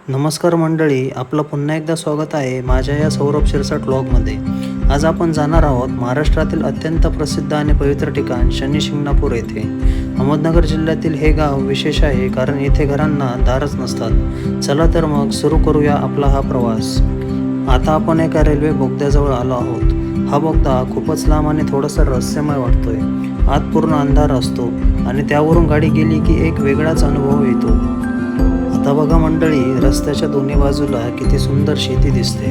नमस्कार मंडळी, आपलं पुन्हा एकदा स्वागत आहे माझ्या या सौरभ शिरसाट व्लॉगमध्ये. आज आपण जाणार आहोत महाराष्ट्रातील अत्यंत प्रसिद्ध आणि पवित्र ठिकाण शनी शिंगणापूर येथे. अहमदनगर जिल्ह्यातील हे गाव विशेष आहे कारण इथे घरांना दारच नसतात. चला तर मग सुरू करूया आपला हा प्रवास. आता आपण एका रेल्वे बोगद्याजवळ आलो आहोत. हा बोगदा खूपच लांब आणि थोडासा रहस्यमय वाटतोय. आत पूर्ण अंधार असतो आणि त्यावरून गाडी गेली की एक वेगळाच अनुभव येतो. आता बघा मंडळी, रस्त्याच्या दोन्ही बाजूला किती सुंदर शेती दिसते.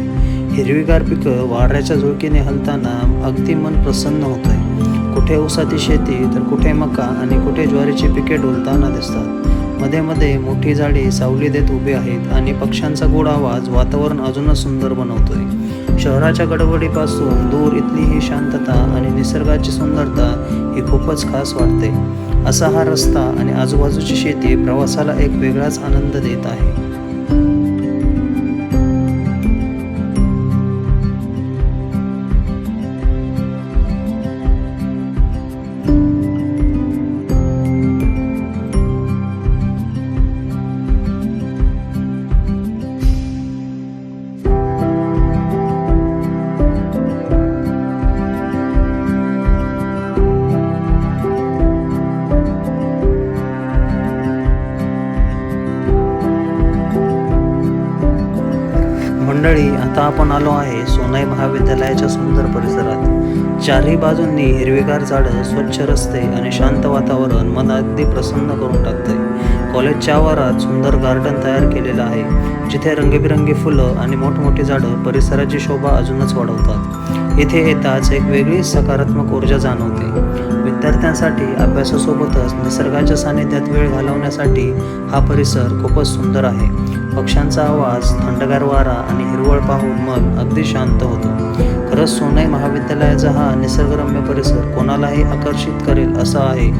हिरवीगार पिकं वाऱ्याच्या झुळकीने हलताना अगदी मन प्रसन्न होतंय. कुठे ऊसाची शेती तर कुठे मका आणि कुठे ज्वारीची पिके डोलताना दिसतात. मध्ये मध्ये मोठी झाडे सावली देत उभी आहेत आणि पक्ष्यांचा गोड आवाज वातावरण अजूनच सुंदर बनवतोय. शहराच्या गडबडीपासून दूर इथली ही शांतता आणि निसर्गाची सुंदरता ही खूपच खास वाटते. असा हा रस्ता आणि आजूबाजूची शेती प्रवासाला एक वेगळाच आनंद देत आहे. मंडळी, आता आपण आलो आहे सोनाई महाविद्यालयाच्या सुंदर परिसरात. चारही बाजूंनी हिरवीगार झाडं, स्वच्छ रस्ते आणि शांत वातावरण मन अगदी प्रसन्न करून टाकते. कॉलेजच्या आवारात सुंदर गार्डन तयार केलेलं आहे, जिथे रंगीबिरंगी फुलं आणि मोठमोठी झाडं परिसराची शोभा अजूनच वाढवतात. इथे येताच एक वेगळी सकारात्मक ऊर्जा जाणवते. विद्यार्थ्यांसाठी अभ्यासासोबतच निसर्गाच्या सानिध्यात वेळ घालवण्यासाठी हा परिसर खूपच सुंदर आहे. पक्ष्यांचा आवाज, थंडगार वारा आणि हिरवळ पाहून मन अगदी शांत होतं. खरंच सोनाई महाविद्यालयाचा हा निसर्गरम्य परिसर कोणालाही आकर्षित करेल असा आहे.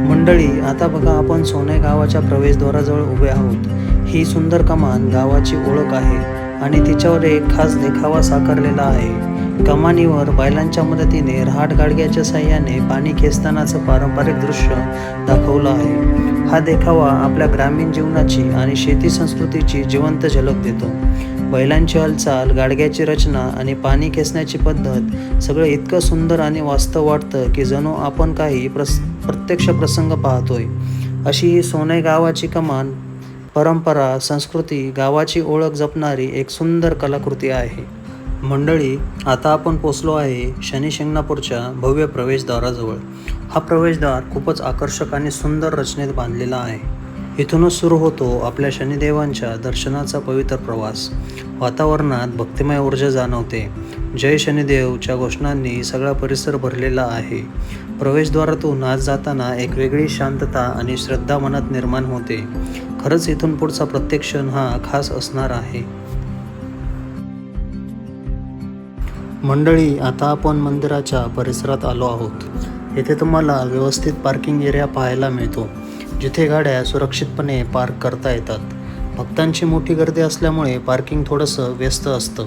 मंडळी, आता बघा आपण सोनाई गावाच्या प्रवेशद्वाराजवळ उभे आहोत. ही सुंदर कमान गावाची ओळख आहे आणि तिच्यावर एक खास देखावा साकारलेला आहे. कमानीवर बैलांच्या मदतीने रहाट गाडग्याच्या साह्याने पाणी खेचतानाचं पारंपरिक दृश्य दाखवलं आहे. हा देखावा आपल्या ग्रामीण जीवनाची आणि शेती संस्कृतीची जिवंत झलक देतो. बैलांची हालचाल, गाडग्याची रचना आणि पाणी खेचण्याची पद्धत सगळं इतकं सुंदर आणि वास्तव वाटतं की जणू आपण काही प्रत्यक्ष प्रसंग पाहतोय. अशी ही सोनाई गावाची कमान परंपरा, संस्कृती, गावाची ओळख जपणारी एक सुंदर कलाकृती आहे. मंडळी, आता आपण पोचलो आहे शनी शिंगणापूरच्या भव्य प्रवेशद्वाराजवळ. हा प्रवेशद्वार खूपच आकर्षक आणि सुंदर रचनेत बांधलेला आहे. इथूनच सुरू होतो आपल्या शनिदेवांच्या दर्शनाचा पवित्र प्रवास. वातावरणात भक्तिमय ऊर्जा जाणवते. जय शनिदेवच्या घोषणांनी सगळा परिसर भरलेला आहे. प्रवेशद्वारातून आत जाताना एक वेगळी शांतता आणि श्रद्धा मनात निर्माण होते. खरंच इथून पुढचा प्रत्येक क्षण हा खास असणार आहे. मंडळी, आता आपण मंदिराच्या परिसरात आलो आहोत. येथे तुम्हाला व्यवस्थित पार्किंग एरिया पाहायला मिळतो, जिथे गाड्या सुरक्षितपणे पार्क करता येतात. भक्तांची मोठी गर्दी असल्यामुळे पार्किंग थोडंसं व्यस्त असतं,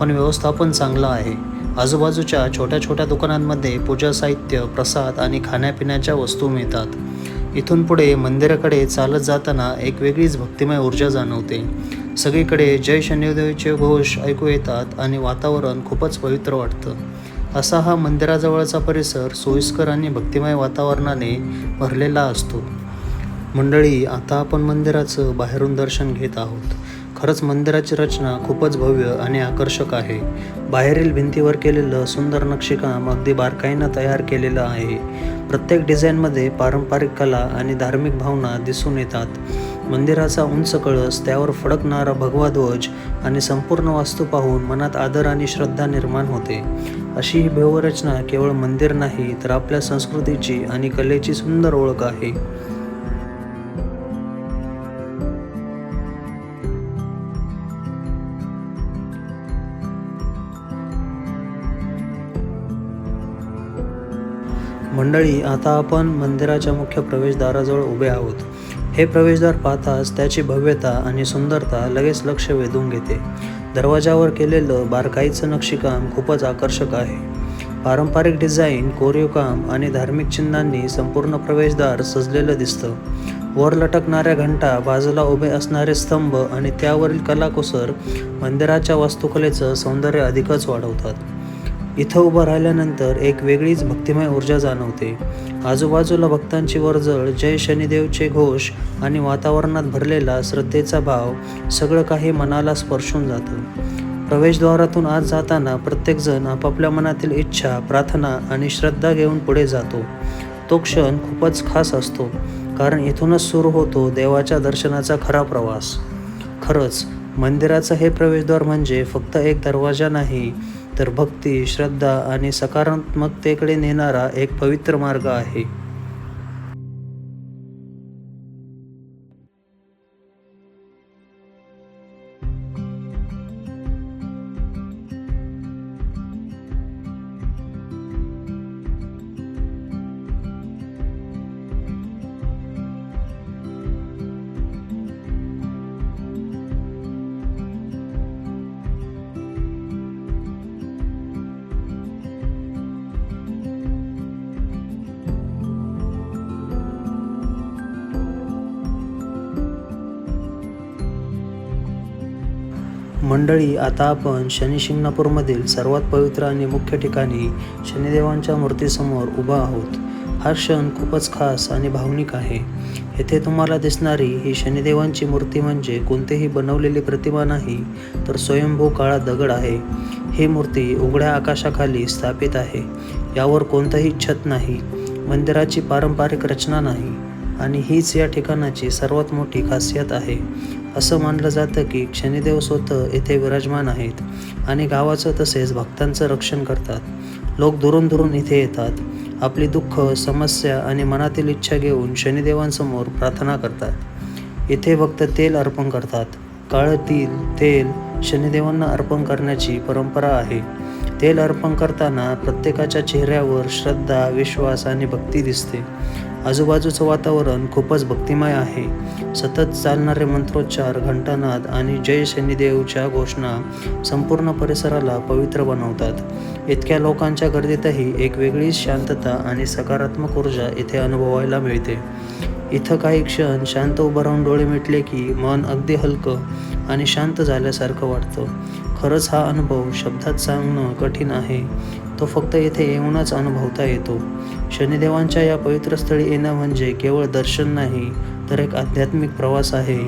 पण व्यवस्थापन चांगलं आहे. आजूबाजूच्या छोट्या छोट्या दुकानांमध्ये पूजा साहित्य, प्रसाद आणि खाण्यापिण्याच्या वस्तू मिळतात. इथून पुढे मंदिराकडे चालत जाताना एक वेगळीच भक्तिमय ऊर्जा जाणवते. सगळीकडे जय शनिदेवचे घोष ऐकू येतात आणि वातावरण खूपच पवित्र वाटतं. असा हा मंदिराजवळचा परिसर सोयीस्कर आणि भक्तिमय वातावरणाने भरलेला असतो. मंडळी, आता आपण मंदिराचं बाहेरून दर्शन घेत आहोत. खरंच मंदिराची रचना खूपच भव्य आणि आकर्षक आहे. बाहेरील भिंतीवर केलेलं सुंदर नक्षीकाम अगदी बारकाईनं तयार केलेलं आहे. प्रत्येक डिझाईनमध्ये पारंपरिक कला आणि धार्मिक भावना दिसून येतात. मंदिराचा उंच कळस, त्यावर फडकणारा भगवा ध्वज आणि संपूर्ण वास्तू पाहून मनात आदर आणि श्रद्धा निर्माण होते. अशी ही भव्यरचना केवळ मंदिर नाही, तर आपल्या संस्कृतीची आणि कलेची सुंदर ओळख आहे. मंडळी, आता आपण मंदिराच्या मुख्य प्रवेशद्वाराजवळ उभे आहोत. हे प्रवेशद्वार पाहताच त्याची भव्यता आणि सुंदरता लगेच लक्ष वेधून घेते. दरवाजावर केलेलं बारकाईचं नक्षीकाम खूपच आकर्षक आहे. पारंपरिक डिझाईन, कोरीव काम आणि धार्मिक चिन्हांनी संपूर्ण प्रवेशद्वार सजलेलं दिसतं. वर लटकणाऱ्या घंटा, बाजूला उभे असणारे स्तंभ आणि त्यावरील कलाकुसर मंदिराच्या वास्तुकलेचं सौंदर्य अधिकच वाढवतात. इथं उभं राहिल्यानंतर एक वेगळीच भक्तिमय ऊर्जा जाणवते. आजूबाजूला भक्तांची वर्दळ, जय शनिदेवचे घोष आणि वातावरणात भरलेला श्रद्धेचा भाव सगळं काही मनाला स्पर्शून जातं. प्रवेशद्वारातून आत जाताना प्रत्येकजण आपापल्या मनातील इच्छा, प्रार्थना आणि श्रद्धा घेऊन पुढे जातो. तो क्षण खूपच खास असतो, कारण इथूनच सुरू होतो देवाच्या दर्शनाचा खरा प्रवास. खरंच मंदिराचं हे प्रवेशद्वार म्हणजे फक्त एक दरवाजा नाही, तर भक्ती, श्रद्धा आणि सकारात्मकतेकडे नेणारा एक पवित्र मार्ग आहे. मंडळी, आता आपण शनी शिंगणापूरमधील सर्वात पवित्र आणि मुख्य ठिकाणी शनिदेवांच्या मूर्तीसमोर उभा आहोत. हा क्षण खूपच खास आणि भावनिक आहे. येथे तुम्हाला दिसणारी ही शनिदेवांची मूर्ती म्हणजे कोणतीही बनवलेली प्रतिमा नाही, तर स्वयंभू काळा दगड आहे. ही मूर्ती उघड्या आकाशाखाली स्थापित आहे. यावर कोणतंही छत नाही, मंदिराची पारंपरिक रचना नाही आणि हीच या ठिकाणाची सर्वात मोठी खासियत आहे. असं मानलं जातं की शनिदेव स्वतः येथे विराजमान आहेत आणि गावाचं तसेच भक्तांचं रक्षण करतात. लोक दुरून दुरून इथे येतात, आपली दुःख, समस्या आणि मनातील इच्छा घेऊन शनिदेवांसमोर प्रार्थना करतात. इथे भक्त तेल अर्पण करतात. काळं तेल शनिदेवांना अर्पण करण्याची परंपरा आहे. तेल अर्पण करताना प्रत्येकाच्या चेहऱ्यावर श्रद्धा, विश्वास आणि भक्ती दिसते. आजूबाजूचं वातावरण खूपच भक्तिमय आहे. सतत चालणारे मंत्रोच्चार, घंटानाद आणि जय शनिदेवच्या घोषणा संपूर्ण परिसराला पवित्र बनवतात. इतक्या लोकांच्या गर्दीतही एक वेगळीच शांतता आणि सकारात्मक ऊर्जा इथे अनुभवायला मिळते. इथं काही क्षण शांत उभं राहून डोळे मिटले की मन अगदी हलकं आणि शांत झाल्यासारखं वाटतं. खरंच हा अनुभव शब्दात सांगणं कठीण आहे. तो फक्त येथे येऊनच अनुभवता येतो. शनिदेवांच्या या पवित्र स्थळी येणं म्हणजे केवळ दर्शन नाही, तर एक आध्यात्मिक प्रवास आहे,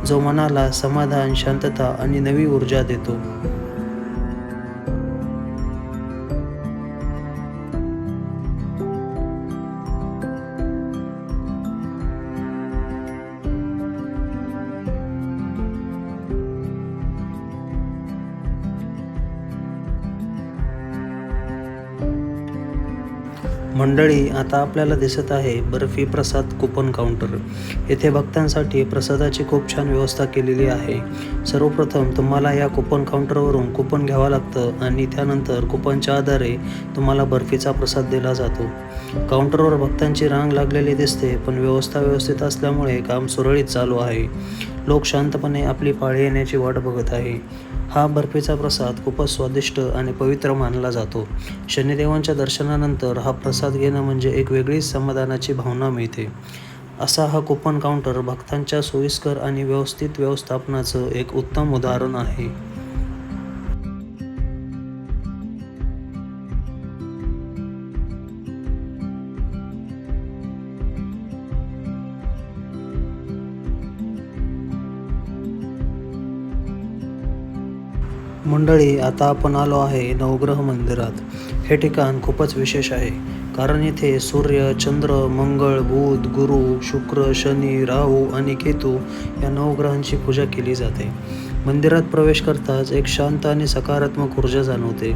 जो मनाला समाधान, शांतता आणि नवी ऊर्जा देतो. मंडळी, आता आपल्याला दिसत आहे बर्फी प्रसाद कुपन काउंटर. येथे भक्तांसाठी प्रसादाची खूप छान व्यवस्था केलेली आहे. सर्वप्रथम तुम्हाला या कुपन काउंटरवरून कुपन घ्यावं लागतं आणि त्यानंतर कुपनच्या आधारे तुम्हाला बर्फीचा प्रसाद दिला जातो. काउंटरवर भक्तांची रांग लागलेली दिसते, पण व्यवस्था व्यवस्थित असल्यामुळे काम सुरळीत चालू आहे. लोक शांतपणे आपली पाळी येण्याची वाट बघत आहे. हा बर्फीचा प्रसाद खूपच स्वादिष्ट आणि पवित्र मानला जातो. शनिदेवांच्या दर्शनानंतर हा प्रसाद घेणं म्हणजे एक वेगळीच समाधानाची भावना मिळते. असा हा कुपन काउंटर भक्तांच्या सोयीस्कर आणि व्यवस्थित व्यवस्थापनाचं एक उत्तम उदाहरण आहे. मंडळी, आता आपण आलो आहे नवग्रह मंदिरात. हे ठिकाण खूपच विशेष आहे, कारण इथे सूर्य, चंद्र, मंगळ, बुध, गुरु, शुक्र, शनी, राहू आणि केतू या नवग्रहांची पूजा केली जाते. मंदिरात प्रवेश करताच एक शांत आणि सकारात्मक ऊर्जा जाणवते.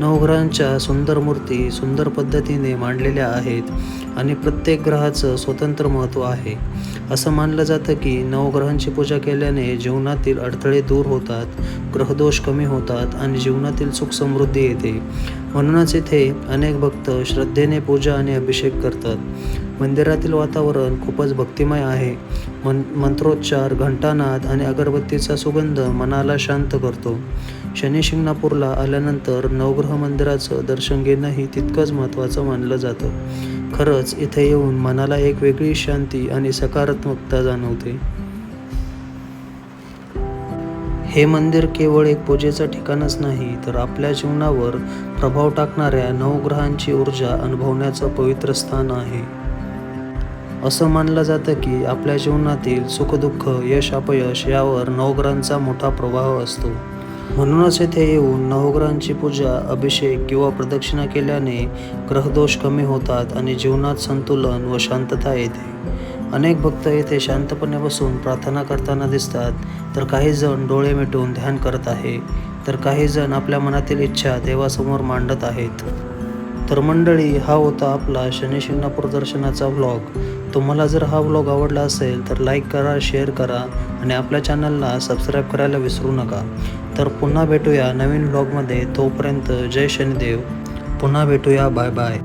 नवग्रहांच्या सुंदर मूर्ती सुंदर पद्धतीने मांडलेल्या आहेत आणि प्रत्येक ग्रहाचं स्वतंत्र महत्त्व आहे. असं मानलं जातं की नवग्रहांची पूजा केल्याने जीवनातील अडथळे दूर होतात, ग्रहदोष कमी होतात आणि जीवनातील सुख समृद्धी येते. म्हणूनच इथे अनेक भक्त श्रद्धेने पूजा आणि अभिषेक करतात. मंदिरातील वातावरण खूपच भक्तिमय आहे. मंत्रोच्चार, घंटानाद आणि अगरबत्तीचा सुगंध मनाला शांत करतो. शनी शिंगणापूरला आल्यानंतर नवग्रह मंदिराचं दर्शन घेणंही तितकंच महत्त्वाचं मानलं जातं. खरंच इथे येऊन मनाला एक वेगळी शांती आणि सकारात्मकता जाणवते. हे मंदिर केवळ एक पूजेचं ठिकाणच नाही, तर आपल्या जीवनावर प्रभाव टाकणाऱ्या नवग्रहांची ऊर्जा अनुभवण्याचं पवित्र स्थान आहे. असं मानलं जातं की आपल्या जीवनातील सुखदुःख, यश अपयश यावर नवग्रहांचा मोठा प्रभाव असतो. म्हणूनच येथे येऊन नवग्रहांची पूजा, अभिषेक किंवा प्रदक्षिणा केल्याने ग्रहदोष कमी होतात आणि जीवनात संतुलन व शांतता येते. अनेक भक्त येथे शांतपणे बसून प्रार्थना करताना दिसतात, तर काही जण डोळे मिटून ध्यान करत आहे, तर काही जण आपल्या मनातील इच्छा देवासमोर मांडत आहेत. तर मंडळी, हा होता आपला शनी शिंगणापूर दर्शनाचा व्लॉग. तुम्हाला जर हा व्लॉग आवडला असेल तर लाईक करा, शेअर करा आणि आपल्या चॅनलला सबस्क्राईब करायला विसरू नका. तर पुन्हा भेटूया नवीन व्लॉगमध्ये. तोपर्यंत जय शनिदेव. पुन्हा भेटूया. Bye bye.